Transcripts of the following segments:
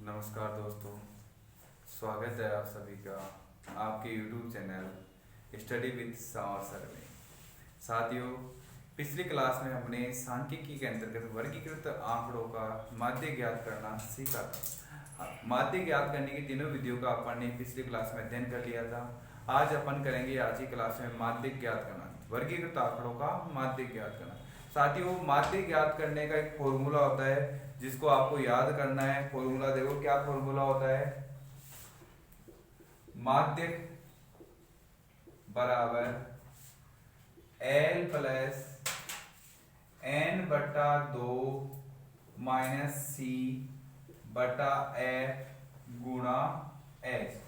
नमस्कार दोस्तों, स्वागत है आप सभी का आपके YouTube channel study with Sanwar sir में। साथियों, पिछली क्लास में हमने सांख्यिकी के अंतर्गत वर्गीकृत आंकड़ों का माध्य ज्ञात करना सीखा था। माध्य ज्ञात करने की तीनों विधियों का अपन ने पिछली क्लास में अध्ययन कर लिया था। आज अपन करेंगे आज की क्लास में माध्य ज्ञात करना, वर्गीकृत आंकड़ों का माध्य ज्ञात करना। साथियों, माध्य ज्ञात करने का एक फॉर्मूला होता है जिसको आपको याद करना है। फॉर्मूला देखो, क्या फॉर्मूला होता है? माध्य बराबर L प्लस N बटा 2 माइनस C बटा F गुणा H।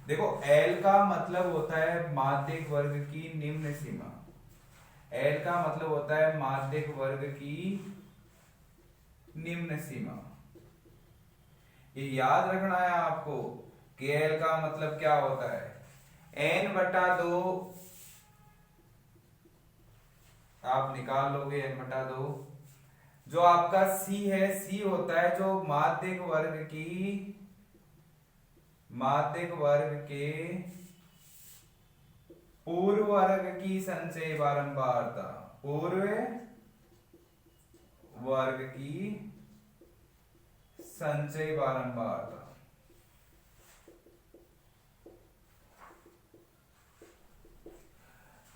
देखो, L का मतलब होता है माध्यक वर्ग की निम्न सीमा। L का मतलब होता है माध्यक वर्ग की निम्न सीमा। ये याद रखना है आपको कि L का मतलब क्या होता है। N बटा 2 आप निकाल लोगे, N बटा 2। जो आपका C है, C होता है जो माध्यक वर्ग के पूर्व वर्ग की संचय बारंबारता, पूर्व वर्ग की संचय बारंबारता।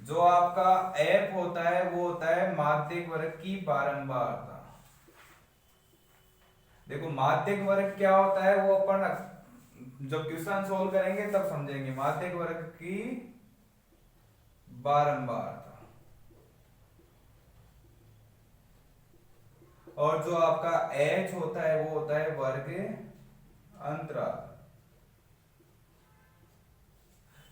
जो आपका F होता है वो होता है माध्यक वर्ग की बारंबारता। देखो, माध्यक वर्ग क्या होता है वो अपन जब क्वेश्चन सोल्व करेंगे तब समझेंगे। माध्यक वर्ग की बारंबारता। और जो आपका H होता है वो होता है वर्ग अंतराल।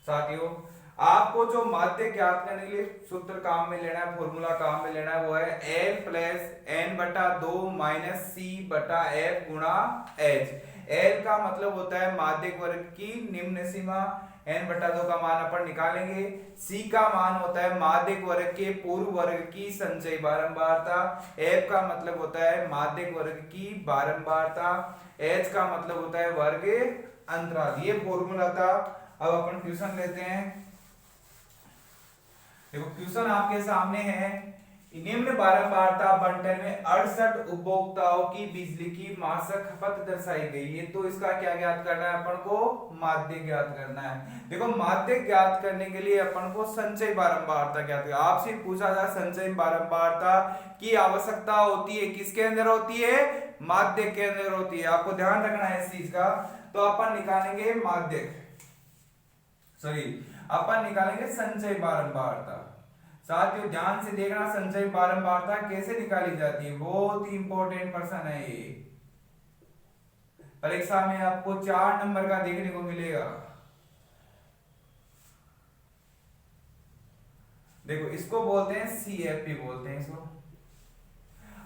साथियों, आपको जो माध्य ज्ञात करने के लिए सूत्र काम में लेना है, फॉर्मूला काम में लेना है, वो है L प्लस N बटा 2 माइनस C बटा F गुणा H। L का मतलब होता है माध्यक वर्ग की निम्न सीमा, N बटा 2 का मान अपन निकालेंगे। C का मान होता है माध्यक वर्ग के पूर्व वर्ग की संचय बारंबारता। F का मतलब होता है माध्यक वर्ग की बारंबारता। H का मतलब होता है वर्ग अंतराल। ये फॉर्मूला था। अब अपन क्वेश्चन लेते हैं। देखो, क्वेश्चन आपके सामने है। निम्न बारंबारता बंटन में 68 उपभोक्ताओं की बिजली की मासिक खपत दर्शाई गई है। तो इसका क्या ज्ञात करना है? अपन को माध्य ज्ञात करना है। देखो, माध्य ज्ञात करने के लिए अपन को संचय बारंबारता ज्ञात करना। आपसे पूछा जाए संचय बारंबारता की आवश्यकता होती है किसके अंदर होती है? माध्य के अंदर होती है। आपको ध्यान रखना है इस चीज का। तो अपन निकालेंगे अपन निकालेंगे संचय बारंबारता। साथियों, ध्यान से देखना, संचय बारंबारता कैसे निकाली जाती है। बहुत ही इंपॉर्टेंट प्रश्न है ये। परीक्षा में आपको 4 नंबर का देखने को मिलेगा। देखो, इसको बोलते हैं CFP बोलते हैं इसको।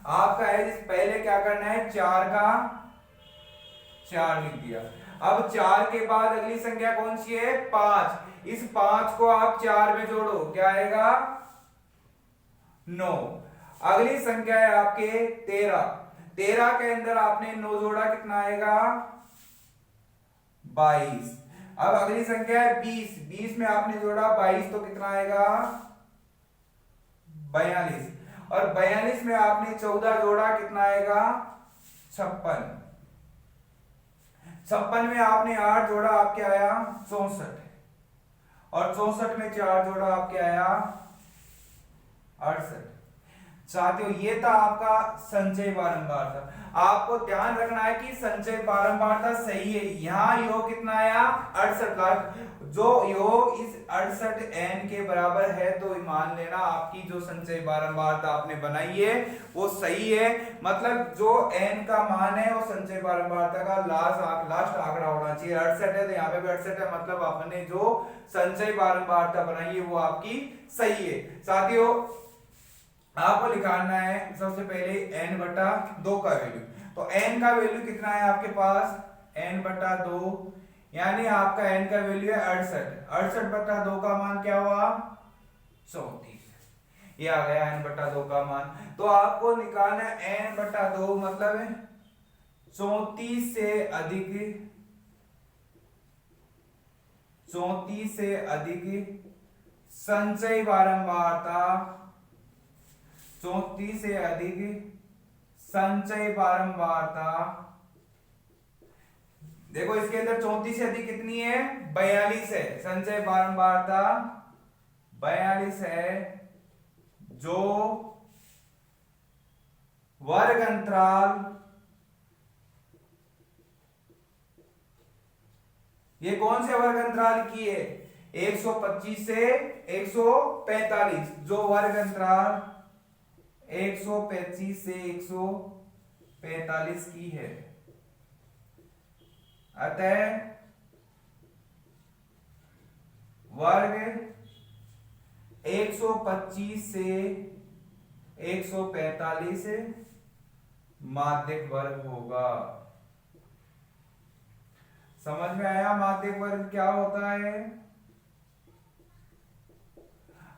आपका है पहले क्या करना है, 4 का 4 लिख दिया। अब 4 के बाद अगली संख्या कौन सी है? 5। इस 5 को आप 4 में जोड़ो, क्या आएगा? 9। अगली संख्या है आपके 13। 13 के अंदर आपने 9 जोड़ा, कितना आएगा? 22। अब अगली संख्या है 20। 20 में आपने जोड़ा 22 तो कितना आएगा? 42। और 42 में आपने 14 जोड़ा, कितना आएगा? 56। 56 में आपने 8 जोड़ा, आपके आया 64। और 64 में 4 जोड़ा, आपके आया 68। साथियों, ये था आपका संचय बारंबारता। आपको ध्यान रखना है कि संचय बारंबारता सही है। यहां योग कितना आया? 68। जो योग इस 68 n के बराबर है तो मान लेना आपकी जो संचय बारंबारता आपने बनाई है वो सही है। मतलब जो n का मान है वो संचय बारंबारता का लास्ट आंकड़ा होना चाहिए। 68 है तो यहाँ पे भी 68 है, मतलब आपने जो संचय बारंबारता बनाई है वो आपकी सही है। साथियों, आपको निकालना है सबसे पहले n बटा 2 का वैल्यू। तो n का वैल्यू कितना है आपके पास? n बटा 2, यानी आपका n का वैल्यू है 68। 68 बटा 2 का मान क्या हुआ? 34। ये आ गया n बटा 2 का मान। तो आपको निकालना है n बटा 2 मतलब 34 से अधिक संचय बारंबारता, 34 से अधिक संचय बारंबारता। देखो इसके अंदर 34 से अधिक कितनी है, 42 है। संचय बारंबारता 42 है, जो वर्ग अंतराल, ये कौन से वर्ग अंतराल की है, 125 से 145, जो वर्ग अंतराल 125 से 145 की है। अतः वर्ग 125 से 145 माध्यक वर्ग होगा। समझ में आया माध्यक वर्ग क्या होता है?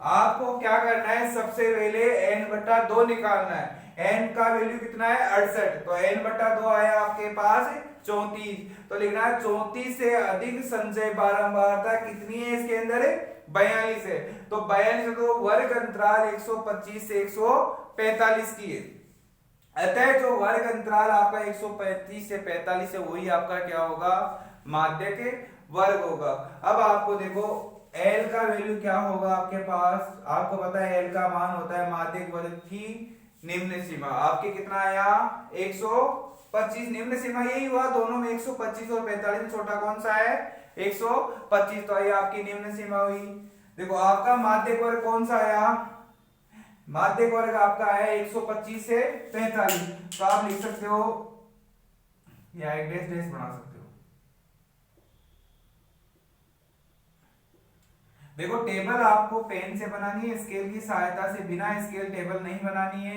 आपको क्या करना है, सबसे पहले n/2 निकालना है। n का वैल्यू कितना है, 68, तो n/2 आया आपके पास 34, तो लिखना है 34 से अधिक संचय बारंबारता कितनी है, इसके अंदर 42 है, तो 42 तो वर्ग अंतराल 125 से 145 की है। अतः जो वर्ग अंतराल आपका 135 से 45 है, वही आपका क्या होगा, माध्यक वर्ग होगा। अब आपको देखो L का वैल्यू क्या होगा आपके पास, आपको पता है L का मान होता है माध्यक वर्ग की निम्न सीमा। आपके कितना आया, 125, निम्न सीमा यही हुआ, दोनों में 125 और 45 में छोटा कौन सा है, 125, तो ये आपकी निम्न सीमा हुई। देखो आपका माध्यक वर्ग कौन सा आया, माध्यक वर्ग आपका है 125 से 45, तो आप लिख सकते हो या एक डैश डैश बना सकते हो। देखो टेबल आपको पेन से बनानी है, स्केल की सहायता से, बिना स्केल टेबल नहीं बनानी है।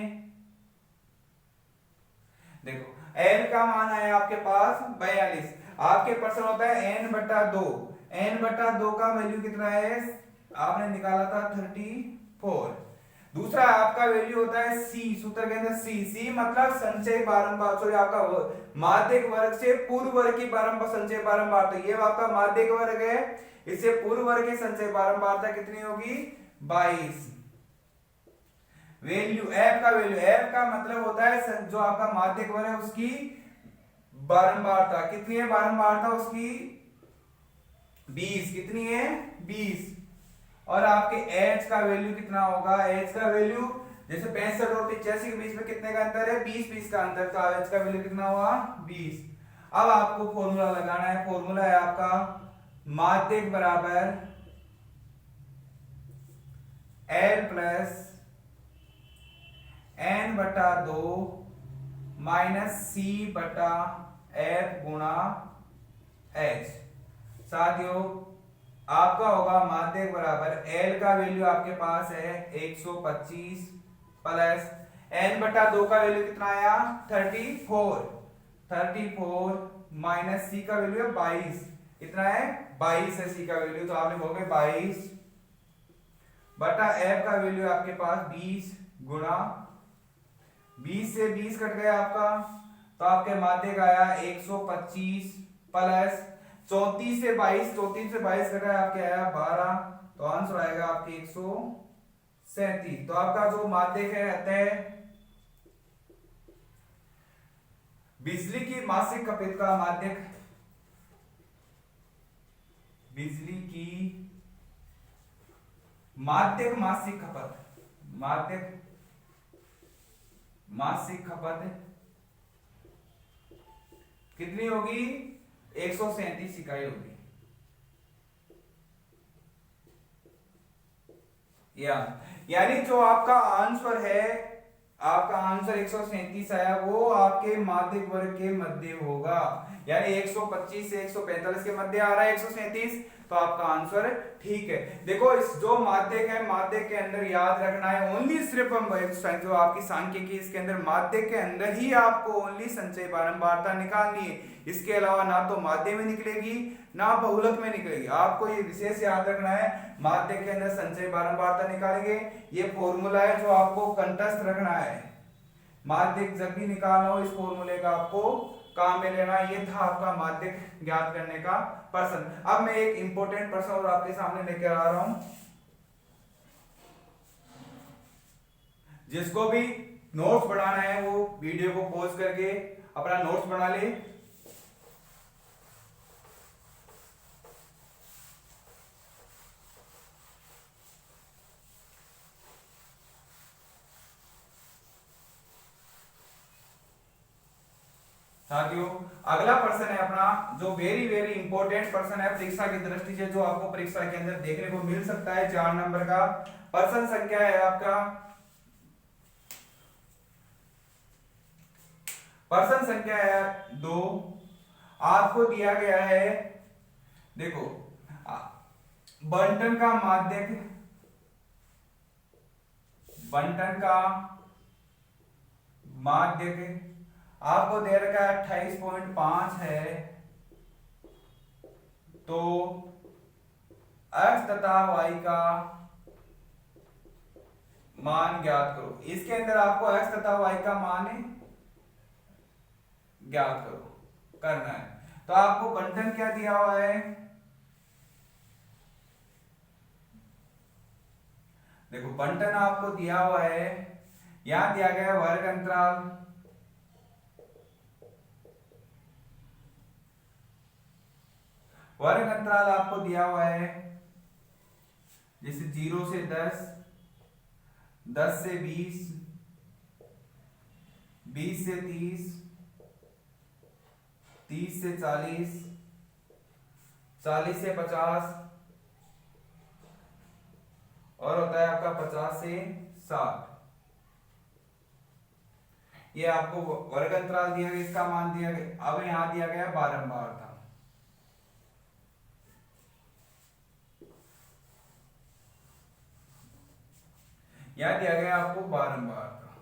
देखो n का मान आया आपके पास 42, आपके प्रश्न होता है n/2, n/2 का वैल्यू कितना है, आपने निकाला था 34। दूसरा आपका वैल्यू होता है c, सूत्र के अंदर c मतलब संचय बारंबार, सॉरी आपका माध्यक वर्ग से पूर्व वर्ग की बारंबार संचय बारंबार, तो ये आपका माध्यक वर्ग है, इससे पूर्व वर्ग की संचय बारंबारता कितनी होगी, 22। वैल्यू f का वैल्यू, f का मतलब होता है जो आपका माध्यक वर्ग है उसकी बारंबारता, कितनी है बारंबारता उसकी, 20, कितनी है 20। और आपके h का वैल्यू कितना होगा, h का वैल्यू जैसे 65 और 85 के बीच में कितने का अंतर है, 20 का अंतर, तो h का वैल्यू कितना हुआ, 20। अब आपको फॉर्मूला लगाना है, फॉर्मूला है आपका माध्यक बराबर L plus n/2 minus c/f गुणा h। साथियों आपका होगा माध्यक बराबर L का वैल्यू आपके पास है 125 प्लस n/2 का वैल्यू कितना आया 34 माइनस c का वैल्यू है 22, कितना है 22 है c का वैल्यू, तो आप लिखोगे 22 बटा f का वैल्यू आपके पास 20 गुणा 20 से 20 कट गया आपका, तो आपके माध्यक आया 125 प्लस 34 से 22 कटा आपके आया 12, तो आंसर आएगा आपके 137। तो आपका जो माध्यक है अतः बिजली की मासिक खपत का माध्यक, बिजली की माध्यक मासिक खपत, माध्यक मासिक खपत कितनी होगी, 137 इकाई होगी। यानी जो आपका आंसर है, आपका आंसर 137 आया, वो आपके माध्यक वर्ग के मध्य होगा, यानी 125 से 145 के मध्य आ रहा है 137, तो आपका आंसर ठीक है। देखो इस जो माध्यक है, माध्यक के अंदर याद रखना है ओनली, सिर्फ हम जो आपकी सांख्यिकी इसके अंदर माध्यक के अंदर ही आपको ओनली संचय बारंबारता निकालनी है, इसके अलावा ना तो माध्य में निकलेगी ना बहुलक में निकलेगी। आपको ये विशेष याद रखना है, माध्यक के अंदर संचय बारंबारता निकालेंगे, ये फॉर्मूला है जो आपको कंठस्थ रखना है। माध्यक जब भी निकालना हो इस फॉर्मूले का आपको काम में लेना। ये था आपका माध्यक ज्ञात करने का प्रश्न। अब मैं एक इंपॉर्टेंट प्रश्न और आपके सामने लेकर आ रहा हूं, जिसको भी नोट्स बनाना है वो वीडियो को पॉज करके अपना नोट्स बना ले। साथियों, अगला प्रश्न है अपना, जो वेरी वेरी इंपॉर्टेंट प्रश्न है परीक्षा की दृष्टि से, जो आपको परीक्षा के अंदर देखने को मिल सकता है। 4 नंबर का प्रश्न संख्या है आपका, प्रश्न संख्या है 2। आपको दिया गया है, देखो, बंटन का माध्यक, बंटन का माध्यक आपको दे रखा है 28.5 है, तो x तथा y का मान ज्ञात करो। इसके अंदर आपको x तथा y का मान ज्ञात करो करना है। तो आपको बंटन क्या दिया हुआ है, देखो बंटन आपको दिया हुआ है, यहां दिया गया है वर्ग अंतराल, वर्ग अंतराल आपको दिया हुआ है जैसे 0 से 10, 10 से 20, 20 से 30, 30 से 40, 40 से 50 और होता है आपका 50 से 60। ये आपको वर्ग अंतराल दिया गया, इसका मान दिया गया। अब यहां दिया गया बारंबार था, यहां दिया गया आपको बारंबार था।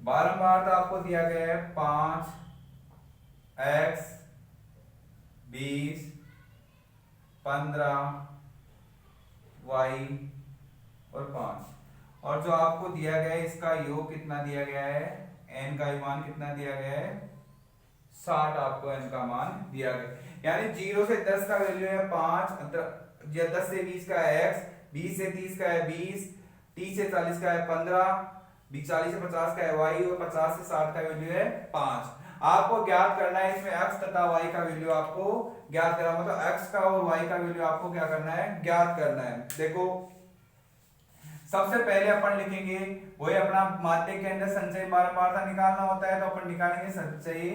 बारंबार था आपको दिया गया है 5x 20 15 y और 5, और जो आपको दिया गया है इसका योग कितना दिया गया है, n का मान कितना दिया गया है 60, आपको n का मान दिया गया। यानी 0 से 10 का वैल्यू है 5, 10 से 20 का है x, 20 से 30 का है 20, 30 से 40 का है 15, 40 से 50 का है y और 50 से 60 का वैल्यू है 5। आपको ज्ञात करना है इसमें x तथा y का वैल्यू आपको ज्ञात करना, मतलब x का और y का वैल्यू आपको क्या करना है, ज्ञात करना है। देखो सबसे पहले अपन लिखेंगे वही अपना माध्यक के अंदर संचयी बारंबारता निकालना होता है, तो अपन निकालेंगे संचयी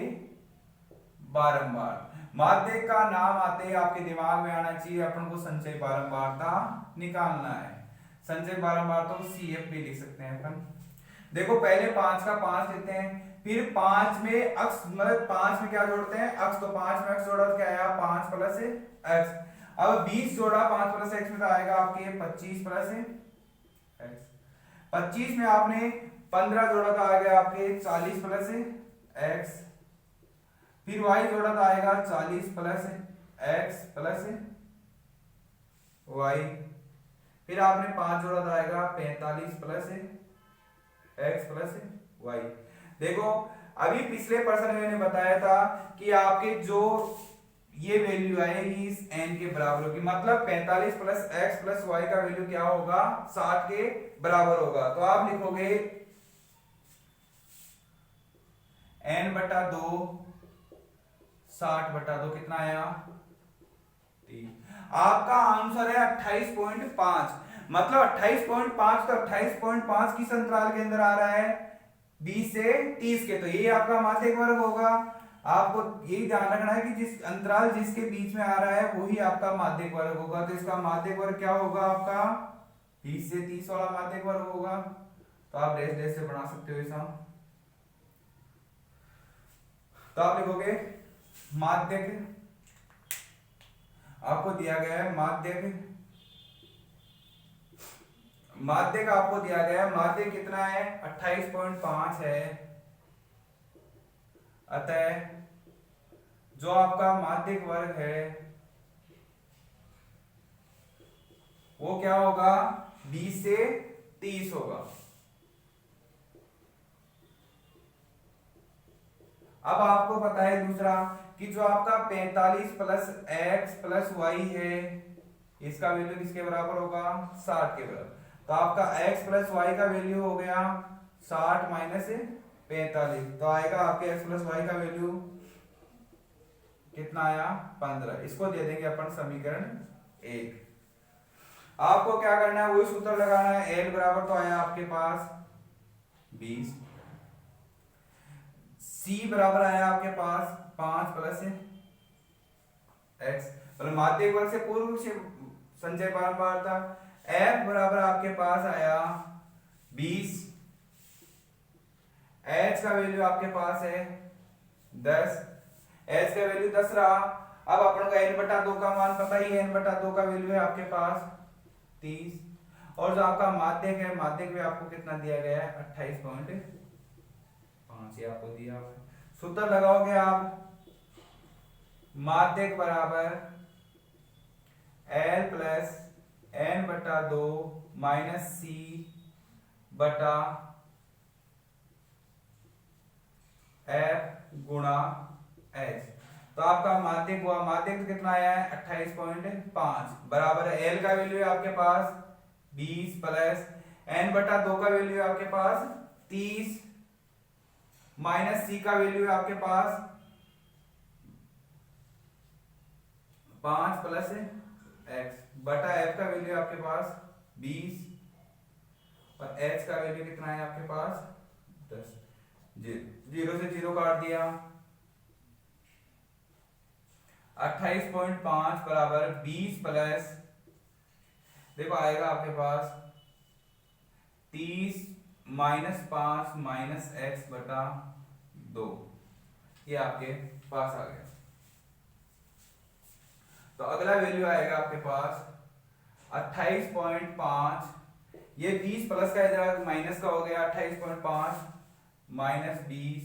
बारंबार। माध्यक का नाम आते ही आपके दिमाग में आना चाहिए अपन को संचयी बारंबारता निकालना है। संचयी बारंबारता को CF भी लिख सकते हैं अपन। देखो पहले 5 का 5 लेते हैं, फिर 5 में अक्स, मतलब 5 में क्या जोड़ते हैं, अक्स, तो 5 में अक्स जोड़ा तो क्या आया 5 प्लस एक्स। अब 20 जोड़ा 5 प्लस एक्स में तो आएगा आपके 25 प्लस एक्स। 25 में आपने 15 जोड़ा तो आएगा आपके 40 प्लस एक्स, फिर y जोड़ा तो आएगा 40 प्लस एक्स प्लस y, फिर आपने 5 जोड़ा तो आएगा 45 प्लस एक्स प्लस y। देखो अभी पिछले प्रश्न में मैंने बताया था कि आपके जो ये वैल्यू आएगी इस n के बराबर होगी, मतलब 45 प्लस एक्स प्लस y का वैल्यू क्या होगा 60 के बराबर होगा। तो आप लिखोगे n बटा 2 60 बटा 2 कितना आया 3। आपका आंसर है 28.5, मतलब 28.5, तो 28.5 किस अंतराल के अंदर आ रहा है 20 से 30 के, तो ये आपका माध्यक वर्ग होगा। आपको यही ध्यान रखना है कि जिस अंतराल जिसके बीच में आ रहा है वही आपका माध्यक वर्ग होगा। तो इसका माध्यक वर्ग क्या होगा आपका 20 से 30 वाला माध्यक वर्ग होगा। तो आप डैश डैश से बना सकते हो ऐसा। तो आप लिखोगे माध्यक, आपको दिया गया है माध्यक, माध्यक आपको दिया गया है, माध्यक कितना है 28.5 है। अतः जो आपका माध्यक वर्ग है वो क्या होगा 20 से 30 होगा। अब आपको पता है दूसरा कि जो आपका 45 प्लस एक्स प्लस वाई है इसका वैल्यू किसके बराबर होगा 60 के बराबर। तो आपका x प्लस वाई का वैल्यू हो गया 60 माइनस 45, तो आएगा आपके x प्लस वाई का वैल्यू कितना आया 15। इसको दे देंगे अपन समीकरण 1। आपको क्या करना है वही सूत्र लगाना है। l बराबर तो आया आपके पास 20, c बराबर आया आपके पास 5 प्लस x, मतलब माध्यिक वर्ग से पूर्व से संचय बारंबारता। f बराबर आपके पास आया 20, h का वैल्यू आपके पास है 10, h का वैल्यू 10 रहा। अब अपन को n/2 का मान पता ही है, n/2 का वैल्यू है आपके पास 30, और जो आपका माध्यक है माध्यक में आपको कितना दिया गया है 28.5 ये आपको दिया हुआ है। सूत्र लगाओगे आप माध्यक बराबर L plus n/2 minus c बटा f गुणा h। तो आपका माध्यक हुआ, माध्यक कितना आया है 28.5 बराबर है L का वैल्यू है आपके पास 20 प्लस n/2 का वैल्यू है आपके पास 30 माइनस c का वैल्यू है आपके पास 5 प्लस x बटा f का वैल्यू है आपके पास 20 और h का वैल्यू कितना है आपके पास 10। 0 से 0 काट दिया, 28.5 बराबर 20 प्लस देखो आएगा आपके पास 30 माइनस 5 माइनस एक्स बटा 2, ये आपके पास आ गया। तो अगला वैल्यू आएगा आपके पास 28.5, ये 20 प्लस का इधर माइनस का हो गया 28.5 माइनस 20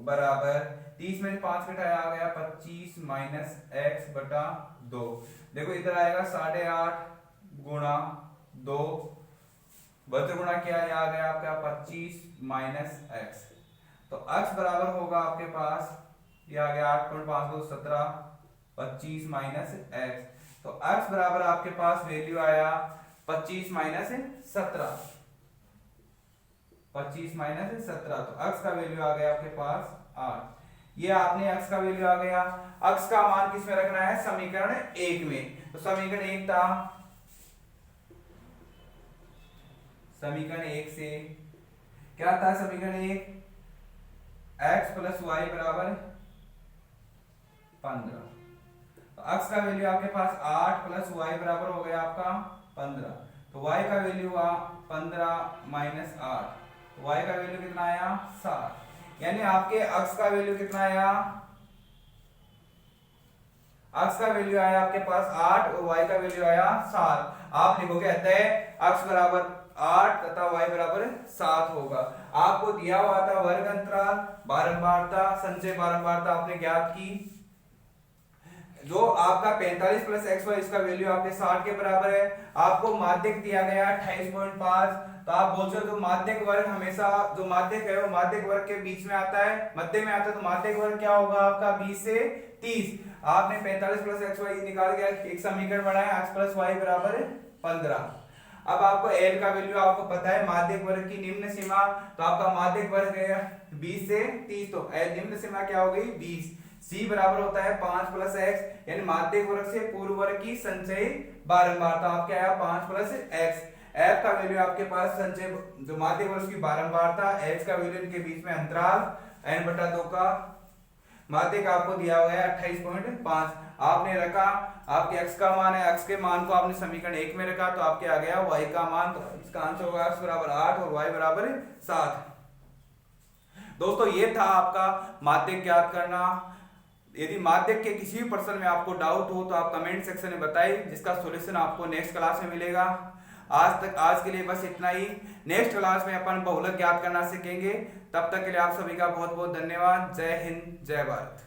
बराबर 30 में 5 घटाया आ गया 25 माइनस एक्स बटा 2। देखो इधर आएगा 8.5 गुणा 2 बद्र गुणा क्या आ गया आपका 25 माइनस एक्स। तो x बराबर होगा आपके पास ये आ गया 8.5 को 17 25 माइनस एक्स। तो x बराबर आपके पास वैल्यू आया 25 माइनस 17, 25 माइनस 17, तो x का वैल्यू आ गया आपके पास 8। ये आपने x का वैल्यू आ गया। x का मान किस में रखना है समीकरण 1 में। तो समीकरण 1 था, समीकरण 1 से क्या था समीकरण 1 x प्लस वाई बराबर 15। तो x का वैल्यू आपके पास 8 प्लस वाई बराबर हो गया आपका 15। तो y का वैल्यू हुआ 15 माइनस 8, तो y का वैल्यू कितना आया 7। यानी आपके x का वैल्यू कितना आया, x का वैल्यू आया आपके पास 8 और y का वैल्यू आया 7। आप लिखोगे अतः x बराबर 8 तथा y बराबर 7 होगा। आपको दिया हुआ था वर्ग अंतराल, बारंबारता, संचय बारंबारता आपने ज्ञात की। जो आपका 45 प्लस एक्स वाई इसका वैल्यू आपके 60 के बराबर है। आपको माध्यक दिया गया 28.5। तो आप बोलते हो तो माध्यक वर्ग हमेशा जो माध्यक है वो माध्यक वर्ग के बीच में आता है, मध्य में आता है। तो माध्यक वर्ग क्या होगा आपका 20 से 30। आपने 45 प्लस एक्स वाई निकाल के एक समीकरण बनाया x प्लस वाई बराबर 15। अब आपको l का वैल्यू आपको पता है, माध्यक वर्ग की निम्न सीमा। तो आपका माध्यक वर्ग है 20 से 30, तो निम्न सीमा क्या हो गई 20। c बराबर होता है 5 प्लस x, यानी माध्यक वर्ग से पूर्व वर्ग की संचयी बारंबारता आपके आया 5 प्लस x। f का वैल्यू आपके पास संचय जो माध्यक वर्ग की बारंबारता, h का वैल्यू इनके बीच में अंतराल n/2 का माध्यक आपको दिया हुआ है 28.5 आपने रखा। आपके x का मान है, x के मान को आपने समीकरण 1 में रखा तो आपके आ गया y का मान। तो इसका आंसर होगा x बराबर 8 और y बराबर 7। दोस्तों ये था आपका माध्यक ज्ञात करना। यदि माध्यक के किसी भी प्रश्न में आपको डाउट हो तो आप कमेंट सेक्शन में बताइए, जिसका सॉल्यूशन आपको नेक्स्ट क्लास में मिलेगा। आज के लिए बस इतना ही। नेक्स्ट क्लास में अपन बहुलक ज्ञात करना सीखेंगे। तब तक के लिए आप सभी का बहुत बहुत धन्यवाद। जय हिंद, जय भारत।